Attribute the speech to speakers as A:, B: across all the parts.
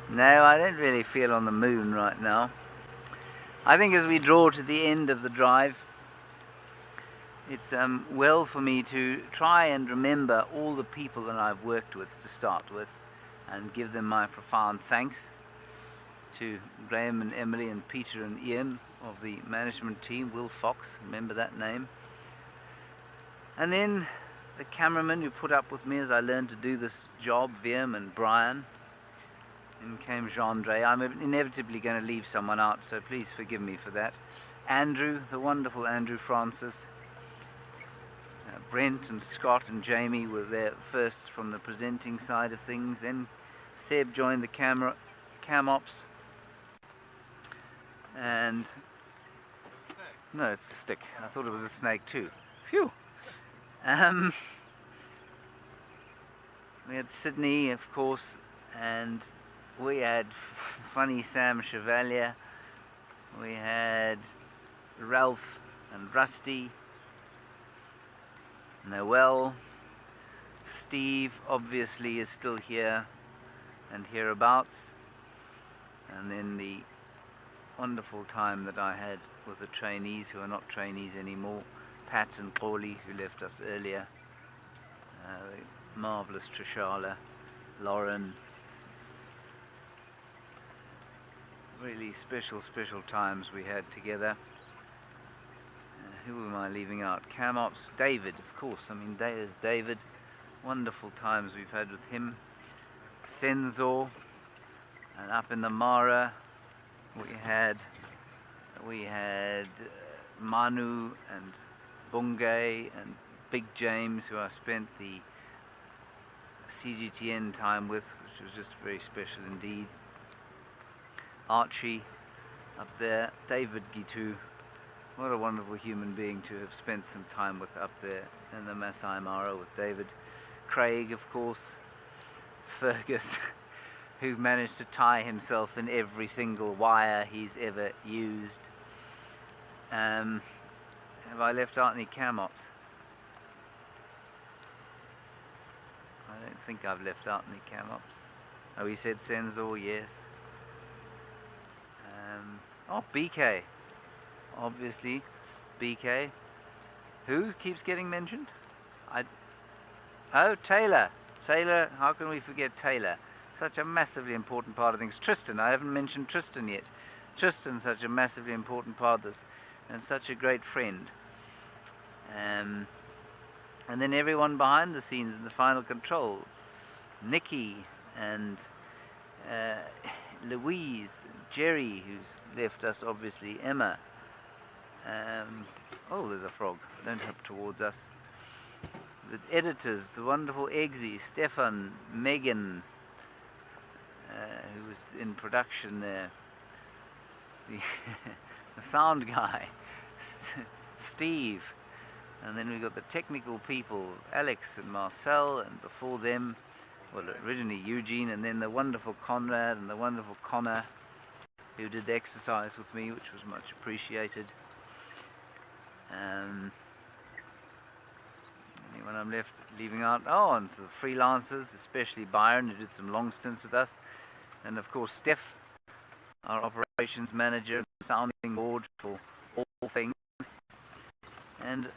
A: No, I don't really feel on the moon right now. I think as we draw to the end of the drive, it's well for me to try and remember all the people that I've worked with to start with and give them my profound thanks to Graham and Emily and Peter and Ian of the management team, Will Fox, remember that name. And then the cameraman who put up with me as I learned to do this job, Viam and Brian. And came Hendry. I'm inevitably going to leave someone out, so please forgive me for that. Andrew, the wonderful Andrew Francis. Brent and Scott and Jamie were there first from the presenting side of things. Then Seb joined the cam ops. And no, it's a stick. I thought it was a snake too. Phew. We had Sydney, of course, and we had funny Sam Chevalier. We had Ralph and Rusty. Noel. Steve obviously is still here and hereabouts. And then the wonderful time that I had with the trainees who are not trainees anymore, Pat and Paulie, who left us earlier, the marvellous Trishala, Lauren. Really special times we had together. Who am I leaving out? Cam Ops, David, of course. I mean, there's David. Wonderful times we've had with him. Senzor, and up in the Mara, we had Manu and Bungay and Big James, who I spent the CGTN time with, which was just very special indeed. Archie up there, David Gitu, what a wonderful human being to have spent some time with up there in the Masai Mara with David. Craig, of course, Fergus, who managed to tie himself in every single wire he's ever used. Have I left out any cam ops? I don't think I've left out any cam ops. Oh, he said Senzor, yes. Oh, BK. Obviously, BK. Who keeps getting mentioned? Oh, Taylor. Taylor, how can we forget Taylor? Such a massively important part of things. Tristan, I haven't mentioned Tristan yet. Tristan's such a massively important part of this, and such a great friend. And then everyone behind the scenes in the final control. Nikki and Louise, Jerry, who's left us, obviously, Emma. Oh, there's a frog. Don't hop towards us. The editors, the wonderful Eggsy, Stefan, Megan, who was in production there. The sound guy, Steve. And then we got the technical people, Alex and Marcel, and before them, well, originally Eugene, and then the wonderful Conrad and the wonderful Connor, who did the exercise with me, which was much appreciated. Anyone I'm leaving out? Oh, and the freelancers, especially Byron, who did some long stints with us. And of course, Steph, our operations manager, sounding board for all things. And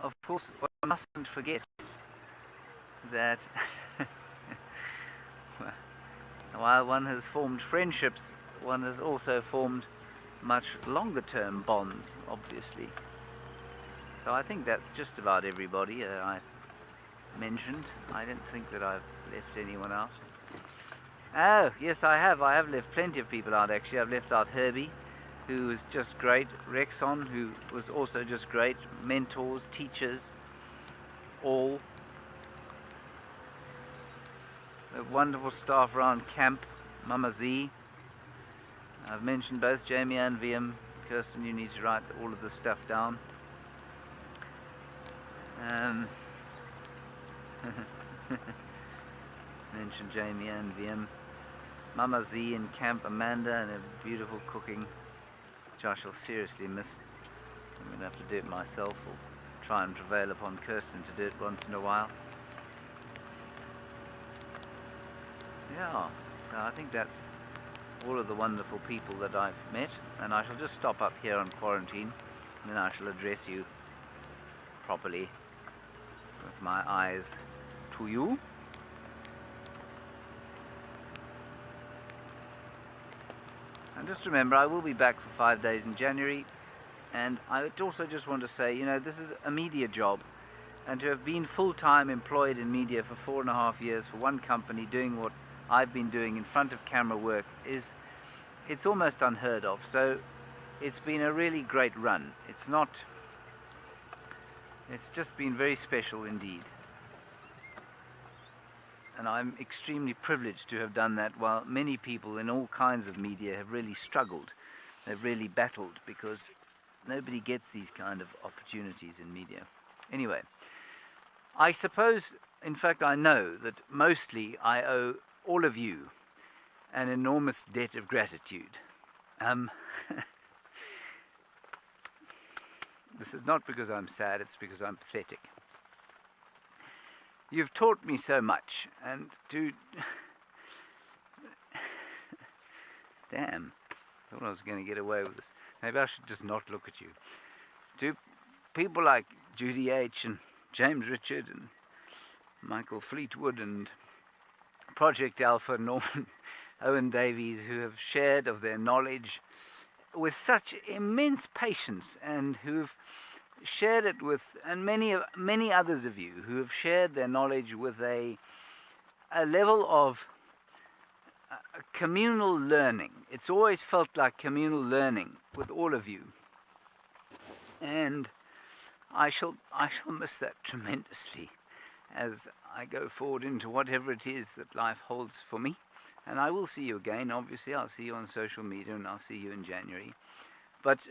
A: of course, one mustn't forget that while one has formed friendships, one has also formed much longer term bonds, obviously. So I think that's just about everybody that I've mentioned. I don't think that I've left anyone out. Oh, yes, I have. I have left plenty of people out, actually. I've left out Herbie, who was just great. Rexon, who was also just great. Mentors, teachers, all. The wonderful staff around camp, Mama Z. I've mentioned both Jamie and Viam. Kirsten, you need to write all of this stuff down. Mentioned Jamie and Viam. Mama Z in camp, Amanda, and her beautiful cooking, which I shall seriously miss. I'm going to have to do it myself, or try and prevail upon Kirsten to do it once in a while. Yeah, so I think that's all of the wonderful people that I've met, and I shall just stop up here on quarantine, and then I shall address you properly with my eyes to you. And just remember, I will be back for 5 days in January, and I also just want to say, you know, this is a media job, and to have been full-time employed in media for 4.5 years for one company doing what I've been doing in front of camera work it's almost unheard of. So it's been a really great run. It's just been very special indeed. And I'm extremely privileged to have done that, while many people in all kinds of media have really struggled. They've really battled, because nobody gets these kind of opportunities in media. Anyway, I suppose, in fact I know, that mostly I owe all of you an enormous debt of gratitude. This is not because I'm sad, it's because I'm pathetic. You've taught me so much, and to... Damn, I thought I was going to get away with this. Maybe I should just not look at you. To people like Judy H. and James Richard and Michael Fleetwood and Project Alpha, Norman Owen Davies, who have shared of their knowledge with such immense patience, and who've shared it with, and many others of you who have shared their knowledge with a level of communal learning. It's always felt like communal learning with all of you, and I shall miss that tremendously as I go forward into whatever it is that life holds for me. And I will see you again, obviously. I'll see you on social media, and I'll see you in January. But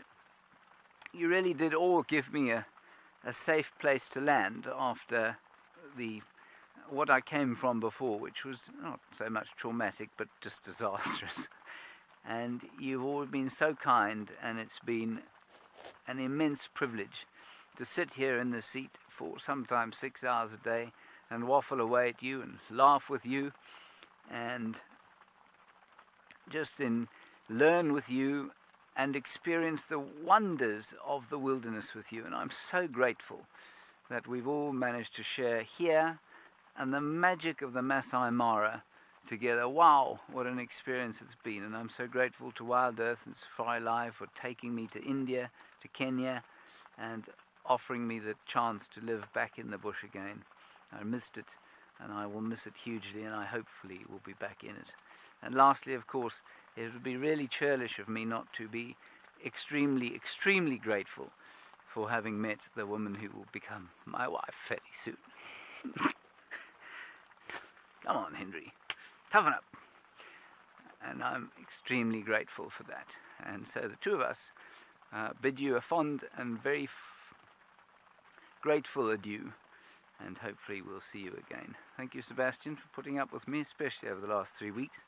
A: you really did all give me a safe place to land after what I came from before, which was not so much traumatic, but just disastrous. And you've all been so kind, and it's been an immense privilege to sit here in the seat for sometimes 6 hours a day and waffle away at you and laugh with you and just learn with you and experience the wonders of the wilderness with you. And I'm so grateful that we've all managed to share here and the magic of the Masai Mara together. Wow, what an experience it's been. And I'm so grateful to Wild Earth and Safari Live for taking me to India, to Kenya, and offering me the chance to live back in the bush again. I missed it, and I will miss it hugely, and I hopefully will be back in it. And lastly, of course, it would be really churlish of me not to be extremely, extremely grateful for having met the woman who will become my wife fairly soon. Come on, Hendry, toughen up. And I'm extremely grateful for that. And so the two of us bid you a fond and very grateful adieu, and hopefully we'll see you again. Thank you, Sebastian, for putting up with me, especially over the last 3 weeks.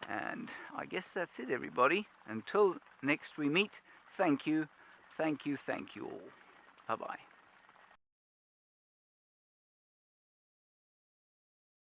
A: And I guess that's it, everybody. Until next we meet, thank you, thank you, thank you all. Bye-bye.